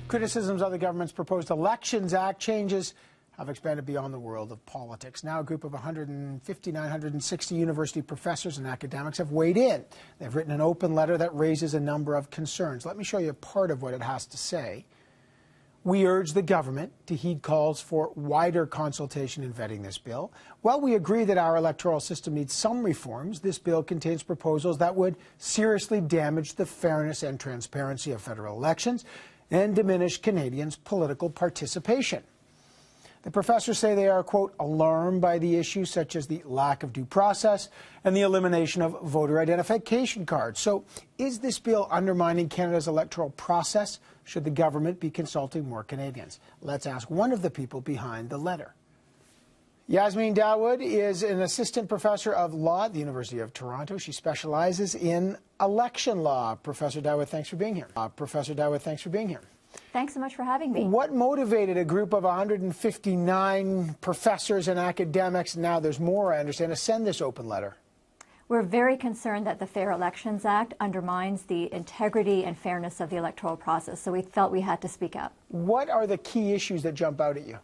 Criticisms of the government's proposed Elections Act changes have expanded beyond the world of politics. Now a group of 160 university professors and academics have weighed in. They've written an open letter that raises a number of concerns. Let me show you part of what it has to say. We urge the government to heed calls for wider consultation in vetting this bill. While we agree that our electoral system needs some reforms, this bill contains proposals that would seriously damage the fairness and transparency of federal elections and diminish Canadians' political participation. The professors say they are, quote, alarmed by the issues such as the lack of due process and the elimination of voter identification cards. So is this bill undermining Canada's electoral process? Should the government be consulting more Canadians? Let's ask one of the people behind the letter. Yasmin Dawood is an assistant professor of law at the University of Toronto. She specializes in election law. Professor Dawood, thanks for being here. Thanks so much for having me. What motivated a group of 159 professors and academics, now there's more I understand, to send this open letter? We're very concerned that the Fair Elections Act undermines the integrity and fairness of the electoral process, so we felt we had to speak up. What are the key issues that jump out at you?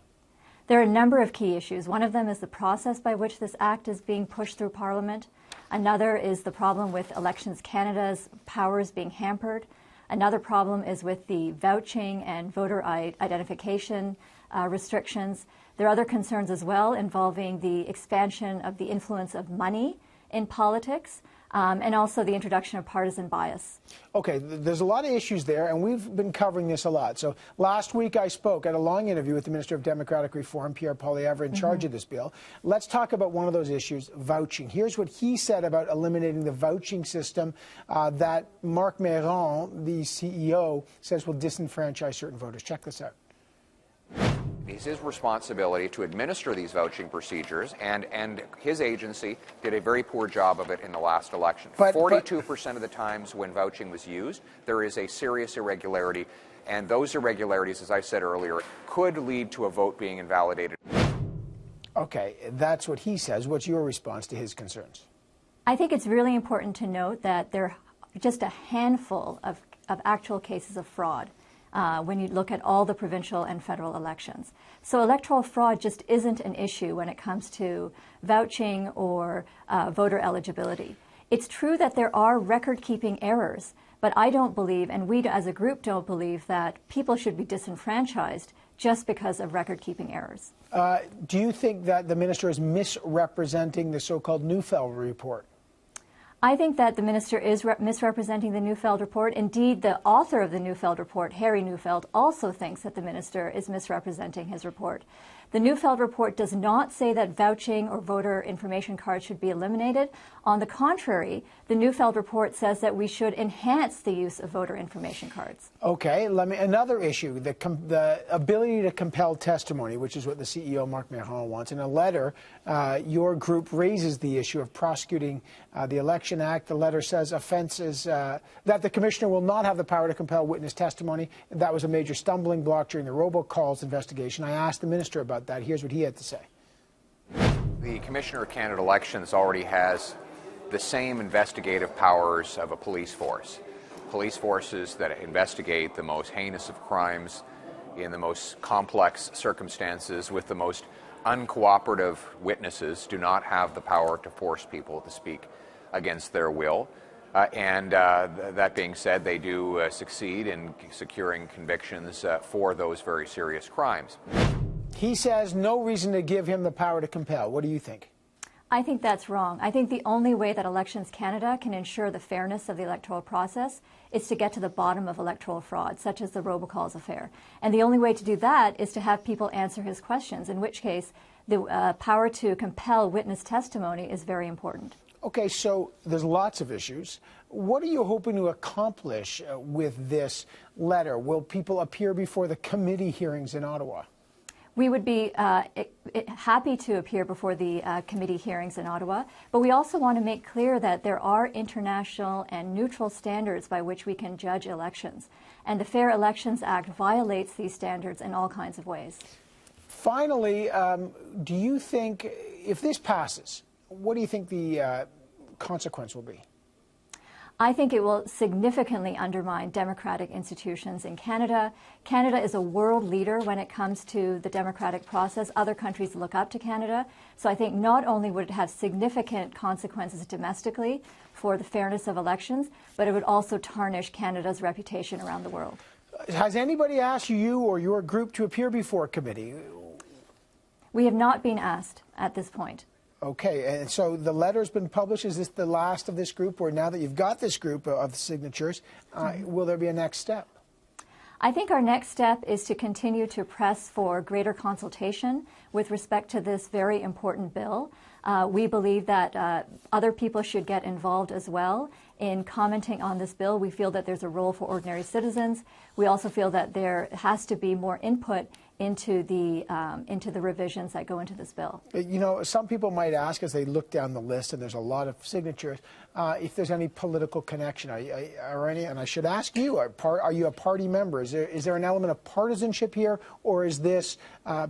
There are a number of key issues. One of them is the process by which this act is being pushed through Parliament. Another is the problem with Elections Canada's powers being hampered. Another problem is with the vouching and voter identification restrictions. There are other concerns as well involving the expansion of the influence of money in politics, and also the introduction of partisan bias. Okay, there's a lot of issues there, and we've been covering this a lot. So last week I spoke at a long interview with the Minister of Democratic Reform, Pierre Poilievre, in charge of this bill. Let's talk about one of those issues, vouching. Here's what he said about eliminating the vouching system that Marc Méron, the CEO, says will disenfranchise certain voters. Check this out. It's his responsibility to administer these vouching procedures, and his agency did a very poor job of it in the last election. 42% of the times when vouching was used, there is a serious irregularity, and those irregularities, as I said earlier, could lead to a vote being invalidated. Okay, that's what he says. What's your response to his concerns? I think it's really important to note that there are just a handful of actual cases of fraud when you look at all the provincial and federal elections. So electoral fraud just isn't an issue when it comes to vouching or voter eligibility. It's true that there are record-keeping errors, but I don't believe, and we as a group don't believe, that people should be disenfranchised just because of record-keeping errors. Do you think that the minister is misrepresenting the so-called Neufeld report? I think that the minister is misrepresenting the Neufeld report. Indeed, the author of the Neufeld report, Harry Neufeld, also thinks that the minister is misrepresenting his report. The Neufeld report does not say that vouching or voter information cards should be eliminated. On the contrary, the Neufeld report says that we should enhance the use of voter information cards. Okay, another issue, the ability to compel testimony, which is what the CEO, Marc Méron, wants. In a letter, your group raises the issue of prosecuting the Election Act. The letter says offenses that the commissioner will not have the power to compel witness testimony. That was a major stumbling block during the robocalls investigation. I asked the minister about that. Here's what he had to say. The Commissioner of Canada Elections already has the same investigative powers of a police force. Police forces that investigate the most heinous of crimes in the most complex circumstances with the most uncooperative witnesses do not have the power to force people to speak against their will. That being said, they do succeed in securing convictions for those very serious crimes. He says no reason to give him the power to compel. What do you think? I think that's wrong. I think the only way that Elections Canada can ensure the fairness of the electoral process is to get to the bottom of electoral fraud, such as the robocalls affair. And the only way to do that is to have people answer his questions, in which case the power to compel witness testimony is very important. Okay, so there's lots of issues. What are you hoping to accomplish with this letter? Will people appear before the committee hearings in Ottawa? We would be happy to appear before the committee hearings in Ottawa, but we also want to make clear that there are international and neutral standards by which we can judge elections, and the Fair Elections Act violates these standards in all kinds of ways. Finally, do you think, if this passes, what do you think the consequence will be? I think it will significantly undermine democratic institutions in Canada. Canada is a world leader when it comes to the democratic process. Other countries look up to Canada. So I think not only would it have significant consequences domestically for the fairness of elections, but it would also tarnish Canada's reputation around the world. Has anybody asked you or your group to appear before a committee? We have not been asked at this point. Okay, and so the letter's been published. Is this the last of this group, or now that you've got this group of signatures, will there be a next step? I think our next step is to continue to press for greater consultation with respect to this very important bill. We believe that other people should get involved as well in commenting on this bill. We feel that there's a role for ordinary citizens. We also feel that there has to be more input into the revisions that go into this bill. You know, some people might ask as they look down the list, and there's a lot of signatures, if there's any political connection. Are any? And I should ask you: are you a party member? Is there an element of partisanship here, or is this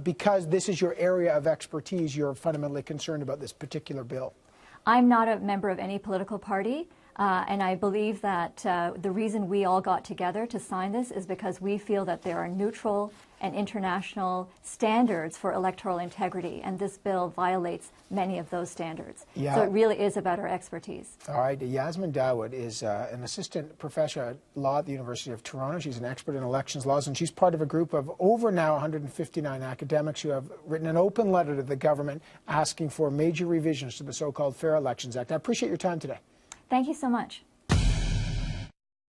because this is your area of expertise, you're fundamentally concerned about this particular bill? I'm not a member of any political party. And I believe that the reason we all got together to sign this is because we feel that there are neutral and international standards for electoral integrity, and this bill violates many of those standards. Yeah. So it really is about our expertise. All right. Yasmin Dawood is an assistant professor at law at the University of Toronto. She's an expert in elections laws, and she's part of a group of over now 159 academics who have written an open letter to the government asking for major revisions to the so-called Fair Elections Act. I appreciate your time today. Thank you so much.